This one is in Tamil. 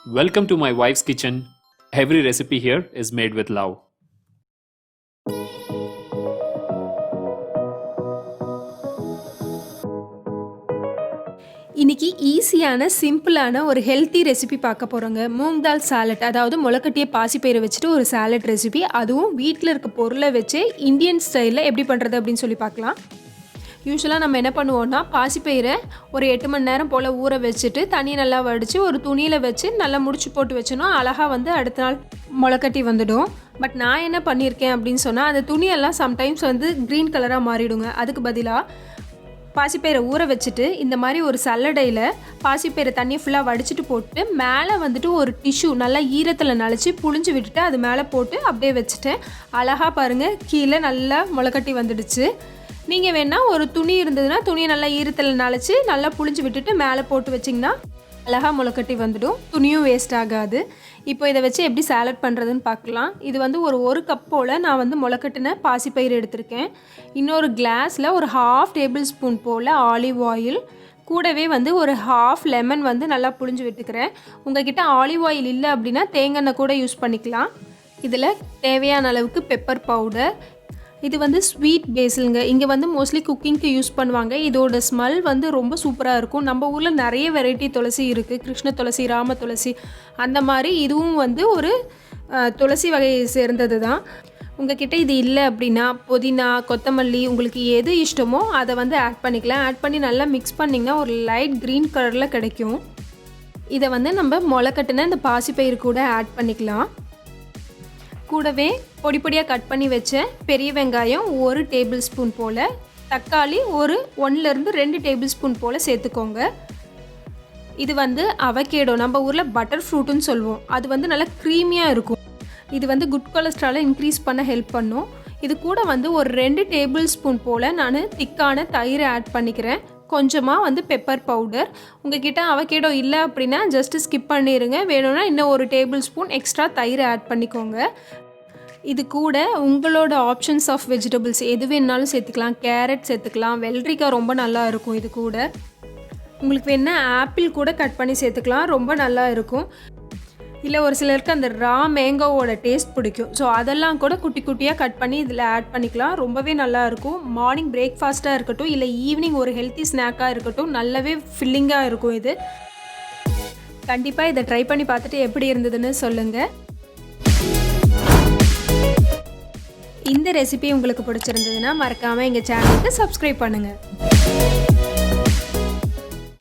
Welcome to my wife's kitchen. Every recipe here is made with love. இன்னைக்கு ஈஸியான சிம்பிளான ஒரு ஹெல்த்தி ரெசிபி பார்க்க போகிறோங்க. மூங் தால் சாலட், அதாவது முளைக்கட்டிய பாசிப்பயிரை வச்சுட்டு ஒரு சாலட் ரெசிபி. அதுவும் வீட்டில் இருக்க பொருளை வச்சு இந்தியன் ஸ்டைலில் எப்படி பண்ணுறது அப்படின்னு சொல்லி பார்க்கலாம். யூஸ்வலாக நம்ம என்ன பண்ணுவோம்னா, பாசிப்பயிரை ஒரு 8 மணி நேரம் போல் ஊற வச்சுட்டு தண்ணி நல்லா வடித்து ஒரு துணியில் வச்சு நல்லா முடிச்சு போட்டு வச்சோன்னா அழகாக அடுத்த நாள் முளைக்கட்டி வந்துடும். பட் நான் என்ன பண்ணியிருக்கேன் அப்படின்னு சொன்னால், அந்த துணியெல்லாம் சம்டைம்ஸ் க்ரீன் கலராக மாறிடுங்க. அதுக்கு பதிலாக பாசிப்பயிரை ஊற வச்சுட்டு இந்த மாதிரி ஒரு சல்லடையில் பாசிப்பயிரை தண்ணியை ஃபுல்லாக வடிச்சிட்டு போட்டு மேலே ஒரு டிஷ்யூ நல்லா ஈரத்தில் நனைச்சி புழிஞ்சு விட்டுட்டு அது மேலே போட்டு அப்படியே வச்சுட்டேன். அழகாக பாருங்கள், கீழே நல்லா முளைக்கட்டி வந்துடுச்சு. நீங்கள் வேணால் ஒரு துணி இருந்ததுன்னா துணியை நல்லா ஈரத்தில் நனைச்சி நல்லா புழிஞ்சு விட்டுட்டு மேலே போட்டு வச்சிங்கன்னா அழகாக முளைக்கட்டி வந்துடும். துணியும் வேஸ்ட் ஆகாது. இப்போ இதை வச்சு எப்படி சாலட் பண்ணுறதுன்னு பார்க்கலாம். இது ஒரு கப் போல் நான் முளைக்கட்டின பாசிப்பயிறு எடுத்திருக்கேன். இன்னொரு கிளாஸில் ஒரு 1/2 டேபிள் ஸ்பூன் போல் ஆலிவ் ஆயில், கூடவே ஒரு 1/2 லெமன் நல்லா புழிஞ்சு விட்டுக்கிறேன். உங்கள்கிட்ட ஆலிவ் ஆயில் இல்லை அப்படின்னா தேங்காய் கூட யூஸ் பண்ணிக்கலாம். இதில் தேவையான அளவுக்கு பெப்பர் பவுடர். இது ஸ்வீட் பேசிலுங்க. இங்கே மோஸ்ட்லி குக்கிங்க்கு யூஸ் பண்ணுவாங்க. இதோட ஸ்மெல் ரொம்ப சூப்பராக இருக்கும். நம்ம ஊரில் நிறைய வெரைட்டி துளசி இருக்குது. கிருஷ்ண துளசி, ராம துளசி, அந்த மாதிரி இதுவும் ஒரு துளசி வகையை சேர்ந்தது தான். உங்ககிட்ட இது இல்லை அப்படின்னா புதினா, கொத்தமல்லி, உங்களுக்கு எது இஷ்டமோ அதை ஆட் பண்ணிக்கலாம். ஆட் பண்ணி நல்லா மிக்ஸ் பண்ணிங்கன்னா ஒரு லைட் க்ரீன் கலரில் கிடைக்கும். இதை நம்ம முளைக்கட்டின இந்த பாசிப்பயிறு கூட ஆட் பண்ணிக்கலாம். கூடவே பொடி பொடியாக கட் பண்ணி வச்ச பெரிய வெங்காயம் 1 டேபிள் ஸ்பூன் போல், தக்காளி ஒரு 1-2 டேபிள் ஸ்பூன் போல் சேர்த்துக்கோங்க. இது அவகேடோ, நம்ம ஊரில் பட்டர் ஃப்ரூட்டுன்னு சொல்லுவோம். அது நல்லா க்ரீமியாக இருக்கும். இது குட் கொலஸ்ட்ராலை இன்க்ரீஸ் பண்ண ஹெல்ப் பண்ணும். இது கூட ஒரு 2 டேபிள் ஸ்பூன் போல் நான் திக்கான தயிரை ஆட் பண்ணிக்கிறேன். கொஞ்சமாக பெப்பர் பவுடர். உங்ககிட்ட அவகேடோ இல்லை அப்படின்னா ஜஸ்ட்டு ஸ்கிப் பண்ணிடுங்க. வேணும்னா இன்னும் 1 டேபிள் ஸ்பூன் எக்ஸ்ட்ரா தயிரை ஆட் பண்ணிக்கோங்க. இது கூட உங்களோட ஆப்ஷன்ஸ் ஆஃப் வெஜிடபிள்ஸ் எது வேணாலும் சேர்த்துக்கலாம். கேரட் சேர்த்துக்கலாம், வெள்ளரிக்காய் ரொம்ப நல்லா இருக்கும். இது கூட உங்களுக்கு வேணால் ஆப்பிள் கூட கட் பண்ணி சேர்த்துக்கலாம், ரொம்ப நல்லா இருக்கும். இல்லை ஒரு சிலருக்கு அந்த ரா மேங்கோவோட டேஸ்ட் பிடிக்கும். ஸோ அதெல்லாம் கூட குட்டி குட்டியாக கட் பண்ணி இதில் ஆட் பண்ணிக்கலாம். ரொம்பவே நல்லா இருக்கும். மார்னிங் பிரேக்ஃபாஸ்ட்டாக இருக்கட்டும், இல்லை ஈவினிங் ஒரு ஹெல்த்தி ஸ்நாக்காக இருக்கட்டும், நல்லாவே ஃபில்லிங்காக இருக்கும். இது கண்டிப்பாக இதை ட்ரை பண்ணி பார்த்துட்டு எப்படி இருந்ததுன்னு சொல்லுங்கள். இந்த ரெசிபி உங்களுக்கு பிடிச்சிருந்ததுன்னா மறக்காமல் எங்கள் சேனலுக்கு சப்ஸ்கிரைப் பண்ணுங்கள்.